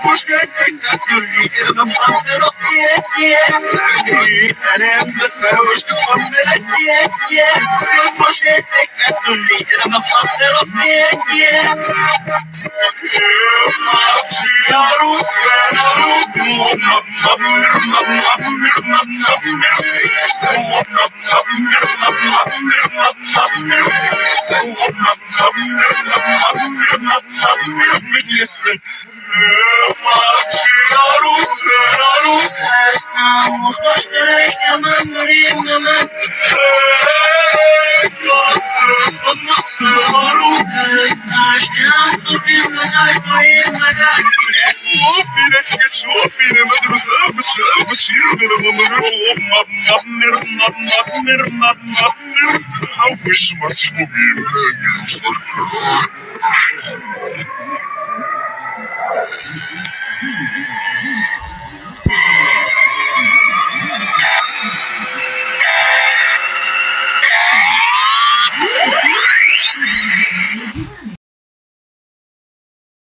مش قدك تقولي انا مقدر انا بس مش مقدر مش قدك تقولي انا مقدر Listen. شوفيني مدرسة بتشيل من وش مسحوبين